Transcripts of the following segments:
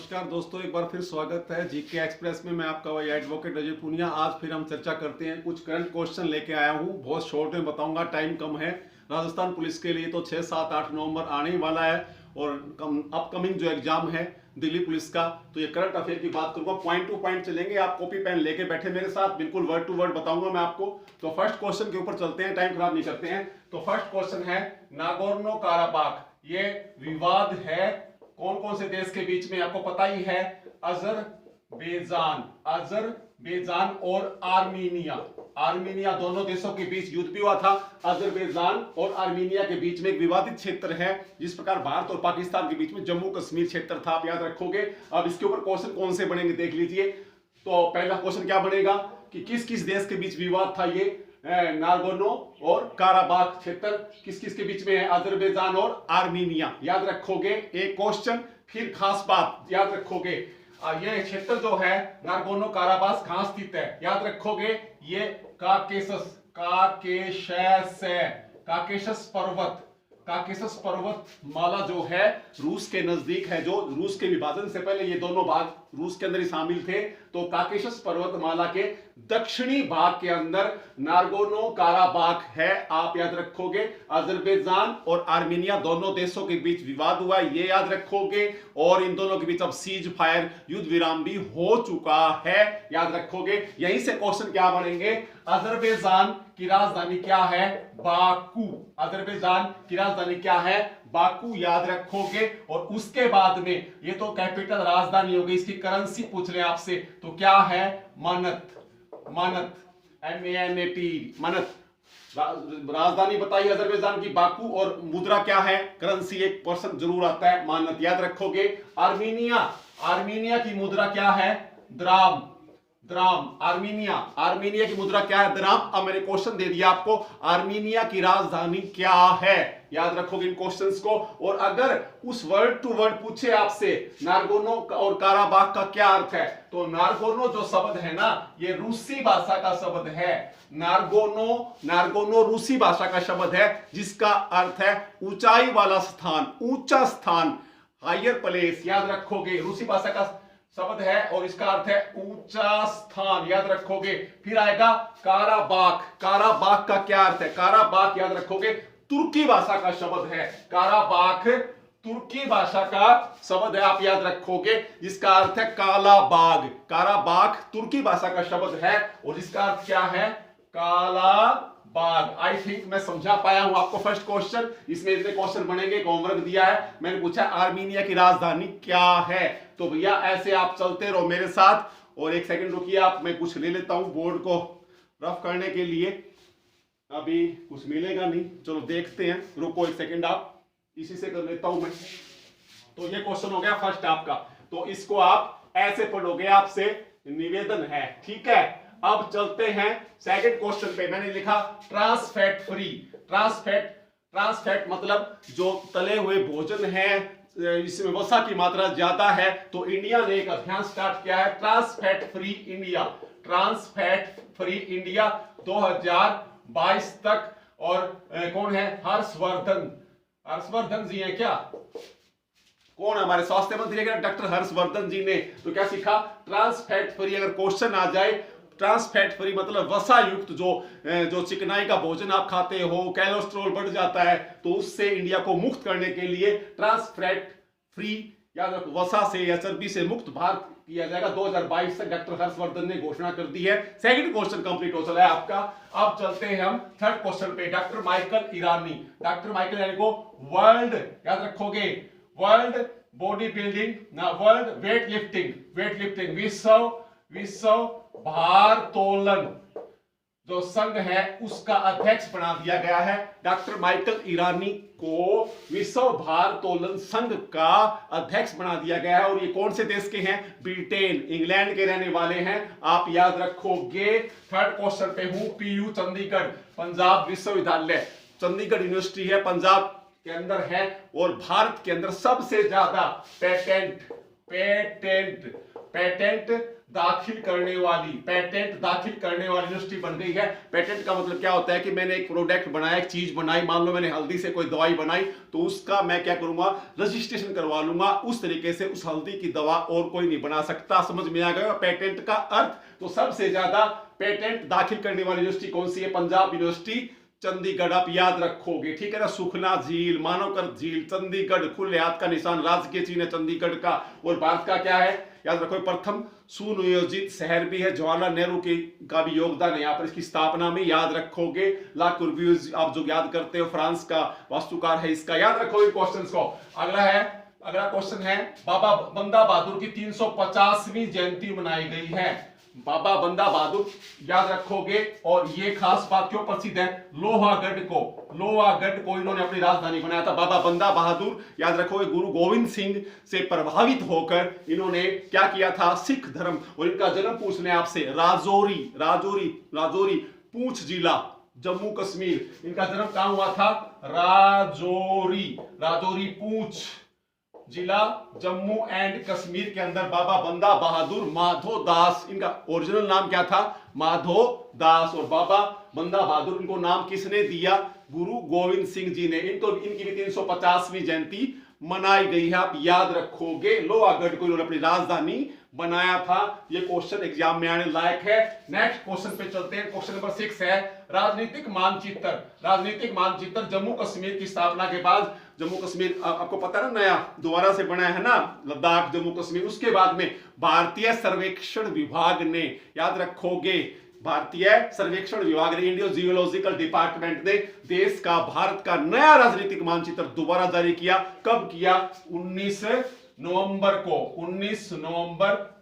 नमस्कार दोस्तों, एक बार फिर स्वागत है जीके एक्सप्रेस में। मैं आपका वही एडवोकेट अजय पुनिया। आज फिर हम चर्चा करते हैं। कुछ करंट क्वेश्चन लेके आया हूँ, बहुत शॉर्ट में बताऊंगा, टाइम कम है। राजस्थान पुलिस के लिए तो 6, 7, 8 नवंबर आने ही वाला है और अपकमिंग जो एग्जाम है दिल्ली पुलिस का, तो ये करंट अफेयर की बात करूंगा। पॉइंट टू पॉइंट चलेंगे। आप कॉपी पेन लेके बैठे मेरे साथ, बिल्कुल वर्ड टू वर्ड बताऊंगा मैं आपको। तो फर्स्ट क्वेश्चन के ऊपर चलते हैं, टाइम खराब नहीं करते हैं। तो फर्स्ट क्वेश्चन है नागोर्नो काराबाख, ये विवाद है कौन कौन से देश के बीच में, आपको पता ही है। अजरबैजान और आर्मीनिया दोनों देशों के बीच युद्ध भी हुआ था। अजरबैजान और आर्मीनिया के बीच में एक विवादित क्षेत्र है, जिस प्रकार भारत और पाकिस्तान के बीच में जम्मू कश्मीर क्षेत्र था, आप याद रखोगे। अब इसके ऊपर क्वेश्चन कौन से बनेंगे देख लीजिए। तो पहला क्वेश्चन क्या बनेगा कि किस किस देश के बीच विवाद था ये नागोर्नो और काराबाख क्षेत्र किस किस के बीच में है, अजरबैजान और आर्मीनिया, याद रखोगे। एक क्वेश्चन, फिर खास बात याद रखोगे, ये क्षेत्र जो है नागोर्नो काराबाख कहां स्थित है, याद रखोगे। ये काकेशस पर्वत माला जो है रूस के नजदीक है। जो रूस के विभाजन से पहले ये दोनों भाग रूस के अंदर ही शामिल थे। तो काकेशस पर्वतमाला के दक्षिणी भाग के अंदर नागोर्नो काराबाख है, आप याद रखोगे। अजरबैजान और आर्मीनिया दोनों देशों के बीच विवाद हुआ, ये याद रखोगे। और इन दोनों के बीच अब सीज फायर, युद्ध विराम भी हो चुका है, याद रखोगे। यहीं से क्वेश्चन क्या बनेंगे, अजरबैजान की राजधानी क्या है, बाकू। अजरबैजान की राजधानी क्या है, बाकू, याद रखोगे। और उसके बाद में ये तो कैपिटल राजधानी हो गई, इसकी करेंसी पूछ रहे हैं आपसे, तो क्या है, मनत। MANAT, मनत। राजधानी बताइए अजरबैजान की बाकू, और मुद्रा क्या है, करेंसी, 1% जरूर आता है, मानत, याद रखोगे। आर्मीनिया की मुद्रा क्या है, द्राम। आर्मीनिया की मुद्रा क्या है, द्राम। अब मैंने क्वेश्चन दे दिया आपको, आर्मीनिया की राजधानी क्या है, याद रखोगे इन क्वेश्चंस को। और अगर उस वर्ड टू वर्ड पूछे आपसे नागोर्नो और काराबाख का क्या अर्थ है, तो नागोर्नो जो शब्द है ना, ये रूसी भाषा का शब्द है। नागोर्नो रूसी भाषा का शब्द है, जिसका अर्थ है ऊंचाई वाला स्थान, ऊंचा स्थान, हायर प्लेस, याद रखोगे। रूसी भाषा का शब्द है और इसका अर्थ है ऊंचा स्थान, याद रखोगे। फिर आएगा काराबाख का क्या अर्थ है, काराबाख याद रखोगे तुर्की भाषा का शब्द है। काराबाख तुर्की भाषा का शब्द है, आप याद रखोगे, जिसका अर्थ है काला बाग। काराबाख तुर्की भाषा का शब्द है और इसका अर्थ क्या है, काला बाग। आई थिंक मैं समझा पाया हूं आपको फर्स्ट क्वेश्चन। इसमें इतने क्वेश्चन बनेंगे, होमवर्क दिया है, मैंने पूछा आर्मीनिया की राजधानी क्या है। तो भैया ऐसे आप चलते रहो मेरे साथ। और एक सेकंड रुकिए आप, मैं कुछ ले लेता हूं बोर्ड को रफ करने के लिए। अभी कुछ मिलेगा नहीं, चलो देखते हैं, रुको एक सेकंड, आप इसी से कर लेता हूं मैं। तो ये क्वेश्चन हो गया फर्स्ट आपका, तो इसको आप ऐसे पढ़ोगे, आपसे निवेदन है, ठीक है। अब चलते हैं सेकंड क्वेश्चन पे। मैंने लिखा ट्रांसफैट फ्री। ट्रांसफैट मतलब जो तले हुए भोजन है, इसमें वसा की मात्रा ज्यादा है। तो इंडिया ने एक अभियान स्टार्ट किया है, ट्रांसफैट फ्री इंडिया 2022 तक। और कौन है, हर्षवर्धन जी है क्या, कौन है हमारे स्वास्थ्य मंत्री है, डॉक्टर हर्षवर्धन जी ने। तो क्या सीखा, ट्रांसफैट फ्री। अगर क्वेश्चन आ जाए ट्रांसफैट फ्री मतलब वसा युक्त जो चिकनाई का भोजन आप खाते हो, कोलेस्ट्रॉल बढ़ जाता है, तो उससे इंडिया को मुक्त करने के लिए ट्रांसफैट फ्री, याद रखो, वसा से या चर्बी से मुक्त भारत किया जाएगा 2022 तक, डॉक्टर हर्षवर्धन ने घोषणा कर दी है। सेकंड क्वेश्चन कंप्लीट हो चला है आपका। अब चलते हैं हम थर्ड क्वेश्चन पे। डॉक्टर माइकल ईरानी को वर्ल्ड, याद रखोगे, वर्ल्ड बॉडी बिल्डिंग ना, वर्ल्ड वेट लिफ्टिंग विश्व भारोत्तोलन जो संघ है उसका अध्यक्ष बना दिया गया है। डॉक्टर माइकल ईरानी को विश्व भारोत्तोलन संघ का अध्यक्ष बना दिया गया है। और ये कौन से देश के हैं, ब्रिटेन, इंग्लैंड के रहने वाले हैं, आप याद रखोगे। थर्ड क्वेश्चन पे हूं, PU चंडीगढ़, पंजाब विश्वविद्यालय, चंडीगढ़ यूनिवर्सिटी है, पंजाब के अंदर है। और भारत के अंदर सबसे ज्यादा पेटेंट दाखिल करने वाली, पेटेंट दाखिल करने वाली यूनिवर्सिटी बन गई है। पेटेंट का मतलब क्या होता है कि मैंने एक प्रोडक्ट बनाया, एक चीज बनाई, मान लो मैंने हल्दी से कोई दवाई बनाई, तो उसका मैं क्या करूंगा, रजिस्ट्रेशन करवा लूंगा। उस तरीके से उस हल्दी की दवा और कोई नहीं बना सकता। समझ में आ गया पेटेंट का अर्थ? तो सबसे ज्यादा पेटेंट दाखिल करने वाली यूनिवर्सिटी कौन सी है? पंजाब यूनिवर्सिटी, चंडीगढ़। आप याद रखोगे, ठीक है ना। सुखना झील, मानवकर झील, चंडीगढ़, खुले हाथ का निशान, राजकीय चिन्ह चंडीगढ़ का। और भारत का क्या है, याद रखो, प्रथम सुनियोजित शहर भी है। जवाहरलाल नेहरू का भी योगदान है यहाँ पर इसकी स्थापना में, याद रखोगे। ला कुर्ब्यूज आप जो याद करते हो, फ्रांस का वास्तुकार है इसका, याद रखोगे क्वेश्चंस को। अगला क्वेश्चन है, बाबा बंदा बहादुर की 350वीं जयंती मनाई गई है। बाबा बंदा बहादुर, याद रखोगे। और ये खास बात क्यों प्रसिद्ध है? लोहागढ़ को इन्होंने अपनी राजधानी बनाया था। बाबा बंदा बहादुर, याद रखोगे, गुरु गोविंद सिंह से प्रभावित होकर इन्होंने क्या किया था? सिख धर्म। और इनका जन्म पूछने आपसे, राजौरी पूंछ जिला, जम्मू कश्मीर। इनका जन्म कहां हुआ था? राजौरी पूंछ जिला, जम्मू एंड कश्मीर के अंदर। बाबा बंदा बहादुर माधो दास, इनका ओरिजिनल नाम क्या था? माधो दास। और बाबा बंदा बहादुर इनको नाम किसने दिया? गुरु गोविंद सिंह जी ने। इनकी भी 350वीं जयंती मनाई गई है, आप याद रखोगे। लोहागढ़ को इन्होंने अपनी राजधानी बनाया था। ये क्वेश्चन एग्जाम में आने लायक है। नेक्स्ट क्वेश्चन पे चलते हैं। क्वेश्चन नंबर 6 है, राजनीतिक मानचित्र। जम्मू कश्मीर की स्थापना के बाद, जम्मू कश्मीर आपको पता है ना, नया दोबारा से बना है ना, लद्दाख, जम्मू कश्मीर। उसके बाद में भारतीय सर्वेक्षण विभाग ने, याद रखोगे, भारतीय सर्वेक्षण विभाग ने, इंडियन जियोलॉजिकल डिपार्टमेंट ने देश का, भारत का नया राजनीतिक मानचित्र दोबारा जारी किया। कब किया? 19 नवंबर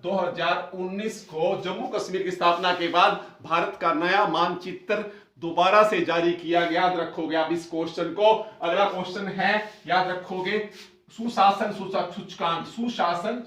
2019 को जम्मू कश्मीर की स्थापना के बाद भारत का नया मानचित्र दोबारा से जारी किया गया। याद रखोगे आप इस क्वेश्चन को। अगला क्वेश्चन है, याद रखोगे, सुशासन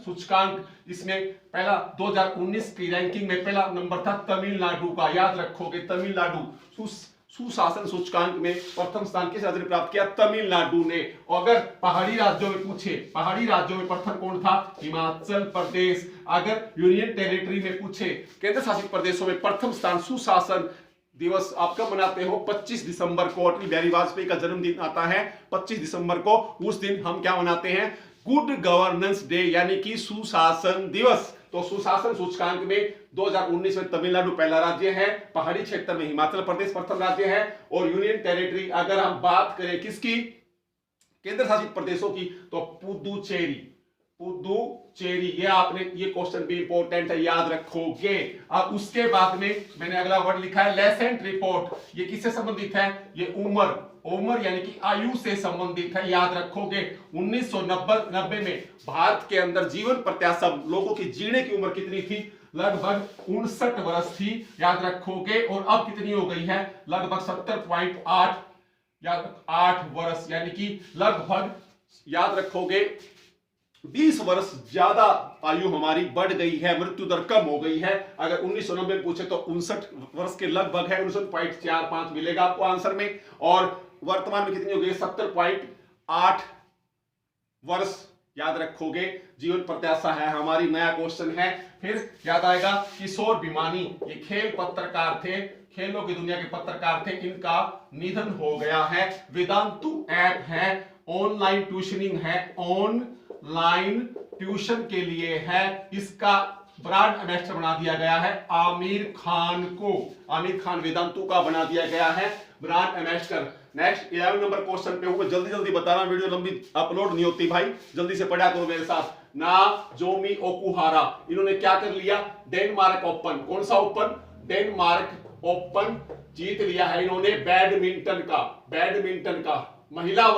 सूचकांक। इसमें पहला 2019 की रैंकिंग में पहला नंबर था तमिलनाडु का, याद रखोगे। तमिलनाडु सुशासन सूचकांक में प्रथम स्थान किस राज्य ने प्राप्त किया? तमिलनाडु ने। अगर पहाड़ी राज्यों में पूछे, पहाड़ी राज्यों में प्रथम कौन था? हिमाचल प्रदेश। अगर यूनियन टेरिटरी में पूछे, केंद्र शासित प्रदेशों में प्रथम स्थान, सुशासन दिवस आप कब मनाते हो? 25 दिसंबर को। अटल बिहारी वाजपेयी का जन्मदिन आता है 25 दिसंबर को। उस दिन हम क्या मनाते हैं? गुड गवर्नेंस डे, यानी कि सुशासन दिवस। तो सुशासन सूचकांक में 2019 में तमिलनाडु पहला राज्य है, पहाड़ी क्षेत्र में हिमाचल प्रदेश प्रथम राज्य है, और यूनियन टेरिटरी अगर हम बात करें किसकी? केंद्र शासित प्रदेशों की, तो पुदुचेरी। ये आपने, ये क्वेश्चन भी इंपॉर्टेंट है, याद रखोगे। अब उसके बाद में मैंने अगला वर्ड लिखा है लेसेंट रिपोर्ट। ये किससे संबंधित है? ये उम्र यानी कि आयु से संबंधित है, याद रखोगे। 1990 में भारत के अंदर जीवन प्रत्याशा, लोगों की जीने की उम्र कितनी थी? लगभग 59 वर्ष थी, याद रखोगे। और अब कितनी हो गई है? लगभग 70.8 या 8 वर्ष, यानी कि लगभग, याद रखोगे, 20 वर्ष ज्यादा आयु हमारी बढ़ गई है, मृत्यु दर कम हो गई है। अगर 1990 में पूछे तो 59 वर्ष के लगभग है, 59.45 मिलेगा आपको आंसर में। और वर्तमान में कितनी हो गई? 70.8 वर्ष, याद रखोगे। जीवन प्रत्याशा है हमारी, नया क्वेश्चन है। फिर याद आएगा किशोर भिमानी, ये खेल पत्रकार थे, खेलों की दुनिया के पत्रकार थे, इनका निधन हो गया है। वेदांतु ऐप है, ऑनलाइन ट्यूशनिंग है, ऑनलाइन ट्यूशन के लिए है, इसका ब्रांड एम्बेसडर बना दिया गया है आमिर खान को। आमिर खान वेदांतु का बना दिया गया है brand ambassador. Next 11 number question पे हूं, जल्दी जल्दी बताना, वीडियो लंबी अपलोड नहीं होती भाई, जल्दी से पढ़ा करो मेरे साथ। नाओमी ओकुहारा, इन्होंने क्या कर लिया? Denmark open. कौन सा ओपन? डेनमार्क ओपन जीत लिया है इन्होंने, बैडमिंटन का महिला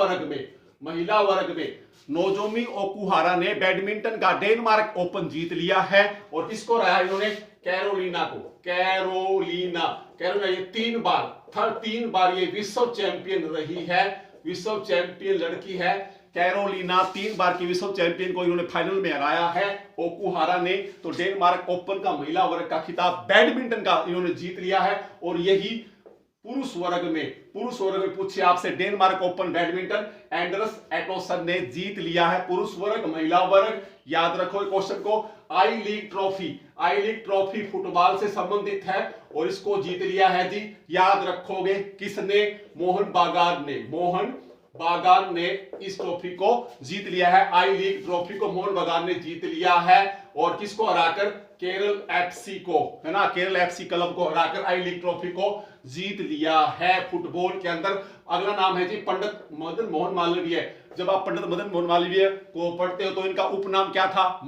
वर्ग में नोजोमी ओकुहारा ने बैडमिंटन का डेनमार्क ओपन जीत लिया है। और किसको रहा इन्होंने? कैरोलिना को। कैरोलिना ये 3 बार ये विश्व चैंपियन रही है, विश्व चैंपियन लड़की है कैरोलिना। 3 बार की विश्व चैंपियन को इन्होंने फाइनल में हराया है ओकुहारा ने। तो डेनमार्क ओपन का महिला वर्ग का खिताब बैडमिंटन का इन्होंने जीत लिया है। और यही पुरुष वर्ग में पूछिए आपसे, डेनमार्क ओपन बैडमिंटन एंडरस एटोसन ने जीत लिया है। पुरुष वर्ग, महिला वर्ग, याद रखो क्वेश्चन को। आई लीग ट्रॉफी फुटबॉल से संबंधित है और इसको जीत लिया है जी, याद रखोगे किसने? मोहन बागान ने इस ट्रॉफी को जीत लिया है। आई लीग ट्रॉफी को मोहन बागान ने जीत लिया है और किसको हराकर? केरल एफसी को, है ना, केरल एफसी क्लब को हराकर आई लीग ट्रॉफी को जीत लिया है फुटबॉल के अंदर। अगला नाम है जी पंडित मदन मोहन मालवीय। जब आप पंडित मदन मोहन मालवीय को पढ़ते हो तो इनका उपनाम क्या था?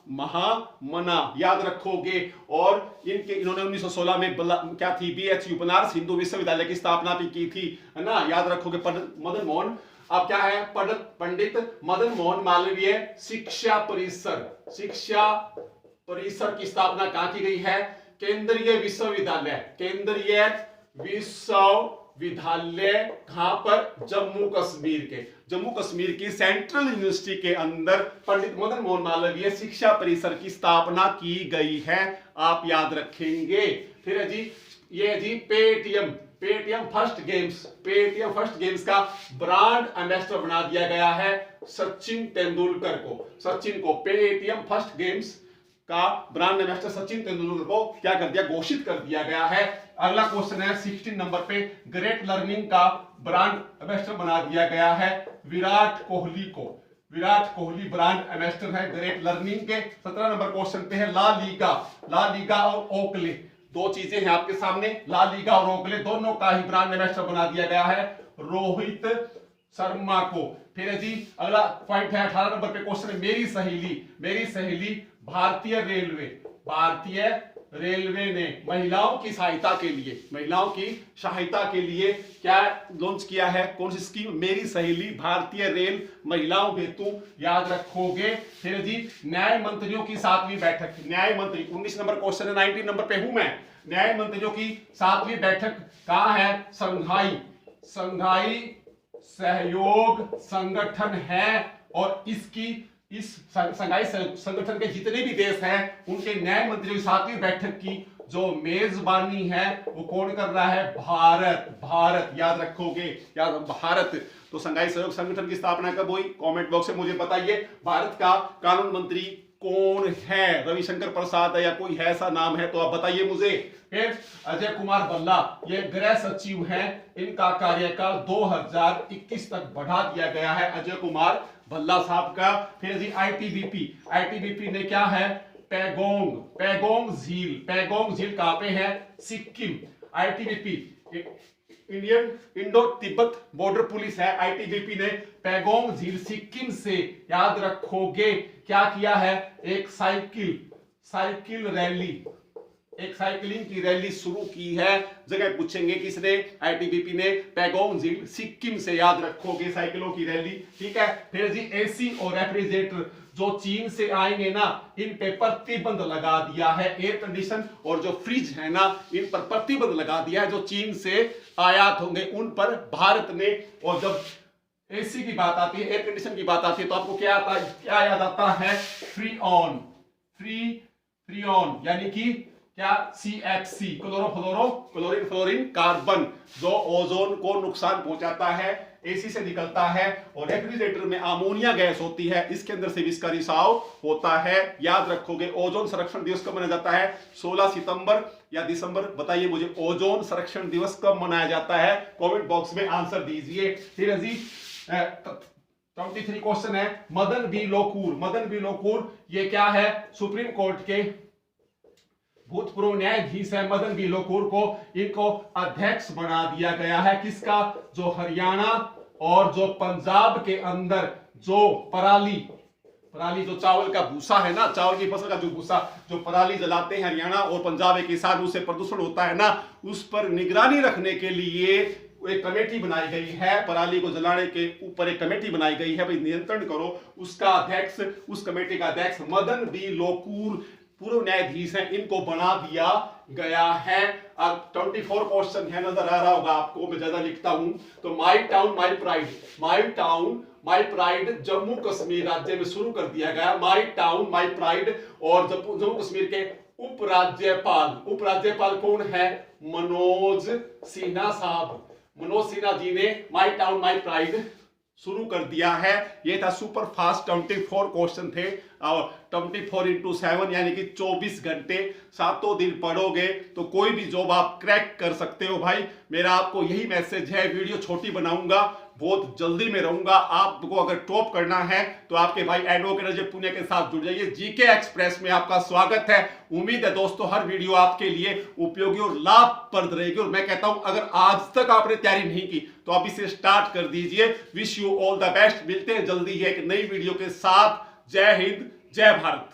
महामना, याद रखोगे। और इन्होंने 1916 में क्या थी? BHU बनारस हिंदू विश्वविद्यालय की स्थापना भी की थी, है ना, याद रखोगे। पंडित मदन मोहन, अब क्या है? पंडित मदन मोहन मालवीय शिक्षा परिसर की स्थापना कहां की गई है? केंद्रीय विश्वविद्यालय कहां पर? जम्मू कश्मीर की सेंट्रल यूनिवर्सिटी के अंदर पंडित मदन मोहन मालवीय शिक्षा परिसर की स्थापना की गई है, आप याद रखेंगे। फिर है जी, ये जी पेटीएम फर्स्ट गेम्स का ब्रांड एम्बेसडर बना दिया गया है सचिन तेंदुलकर को। पेटीएम फर्स्ट गेम्स का ब्रांड एम्बेसडर सचिन तेंदुलकर को क्या कर दिया? घोषित कर दिया गया है। अगला क्वेश्चन है 16 नंबर पे, ग्रेट लर्निंग का ब्रांड एम्बेसडर बना दिया गया है विराट कोहली ब्रांड एम्बेसडर है ग्रेट लर्निंग के। 17 नंबर क्वेश्चन पे है ला लीगा और ओकले, दो चीजें हैं आपके सामने, ला लीगा और ओकले दोनों का ही ब्रांड एम्बेसडर बना दिया गया है रोहित शर्मा को। फिर है जी अगला पॉइंट है 18 नंबर पे क्वेश्चन है, मेरी सहेली भारतीय रेलवे ने महिलाओं की सहायता के लिए क्या लॉन्च किया है? कौन सी स्कीम? मेरी सहेली भारतीय रेल महिलाओं हेतु, याद रखोगे। फिर जी न्याय मंत्रियों की 7वीं बैठक, न्याय मंत्री 19 नंबर क्वेश्चन है, 19 नंबर पे हूं मैं। न्याय मंत्रियों की 7वीं बैठक कहां है? संघाई सहयोग संगठन है और इस संघाई संगठन के जितने भी देश हैं उनके न्याय मंत्रियों की 7वीं बैठक की जो मेजबानी है वो कौन कर रहा है? भारत, याद रखोगे, भारत। तो संघाई सहयोग संगठन की स्थापना कब हुई? कमेंट बॉक्स में मुझे बताइए। भारत का कानून मंत्री कौन है? रविशंकर प्रसाद है या कोई है ऐसा नाम है तो आप बताइए मुझे। फिर अजय कुमार भल्ला, ये गृह सचिव हैं, इनका कार्यकाल 2021 तक बढ़ा दिया गया है अजय कुमार भल्ला साहब का। फिर जी आईटीबीपी ने क्या है? पैगोंग झील कहां पे है? Sikkim. ITBP Indo Tibet border police है। आईटीबीपी ने पैगोंग झील सिक्किम से, याद रखोगे, क्या किया है? एक साइकिलिंग की रैली शुरू की है। जगह पूछेंगे किसने? आईटीबीपी ने पैगोंग झील सिक्किम से, याद रखोगे, साइकिलों की रैली, ठीक है। फिर जी एसी और रेफ्रिजरेटर जो चीन से आएंगे ना, इन पे प्रतिबंध लगा दिया है। एयर कंडीशन और जो फ्रिज है ना, इन पर प्रतिबंध लगा दिया है, जो चीन से आयात होंगे उन पर भारत ने। और जब एसी की बात आती है, एयर कंडीशन की बात आती है, तो आपको क्या याद आता है? फ्री ऑन यानी कि क्या? CFC क्लोरीन कार्बन, जो ओजोन को नुकसान पहुंचाता है, एसी से निकलता है। और रेफ्रिजरेटर में अमोनिया गैस होती है, इसके अंदर से भी इसका रिसाव होता है, याद रखोगे। ओजोन संरक्षण दिवस कब मनाया जाता है? 16 सितंबर या दिसंबर? बताइए मुझे, ओजोन संरक्षण दिवस कब मनाया जाता है? कमेंट बॉक्स में आंसर दीजिए। फिर जी 23 क्वेश्चन है, मदन बी लोकूर ये क्या है? सुप्रीम कोर्ट के भूतपूर्व न्यायाधीश है मदन बी लोकूर को, इनको अध्यक्ष बना दिया गया है। किसका? जो हरियाणा और जो पंजाब के अंदर जो पराली जो चावल का भूसा है ना, चावल की फसल का जो भूसा, जो पराली जलाते हैं हरियाणा और पंजाब के साथ, उससे प्रदूषण होता है ना, उस पर निगरानी रखने के लिए एक कमेटी बनाई गई है। पराली को जलाने के ऊपर एक कमेटी बनाई गई है, भाई नियंत्रण करो। उसका अध्यक्ष, उस कमेटी का अध्यक्ष मदन बी लोकूर पूर्व न्यायाधीश हैं, इनको बना दिया गया है। अब 24 क्वेश्चन है, नजर आ रहा होगा आपको, मैं ज्यादा लिखता हूं। तो माई town my pride Jammu Kashmir राज्य में शुरू कर दिया गया। माई टाउन माई प्राइड, और जम्मू कश्मीर के उपराज्यपाल। उपराज्यपाल कौन है? मनोज सिन्हा साहब। मनोज सिन्हा जी ने माई टाउन माई प्राइड शुरू कर दिया है। ये था सुपर फास्ट 24 क्वेश्चन थे और 24x7 यानी कि 24 घंटे 7 दिन पढ़ोगे तो कोई भी जॉब आप क्रैक कर सकते हो भाई। मेरा आपको यही मैसेज है। वीडियो छोटी बनाऊंगा, बहुत जल्दी में रहूंगा। आपको अगर टॉप करना है तो आपके भाई एडवोकेट अजय पुनिया के साथ जुड़ जाइए। जीके एक्सप्रेस में आपका स्वागत है। उम्मीद है दोस्तों हर वीडियो आपके लिए उपयोगी और लाभप्रद रहेगी। और मैं कहता हूं अगर आज तक आपने तैयारी नहीं की तो आप इसे स्टार्ट कर दीजिए। Wish you all the best. मिलते हैं जल्दी ही एक नई वीडियो के साथ। जय हिंद, जय भारत।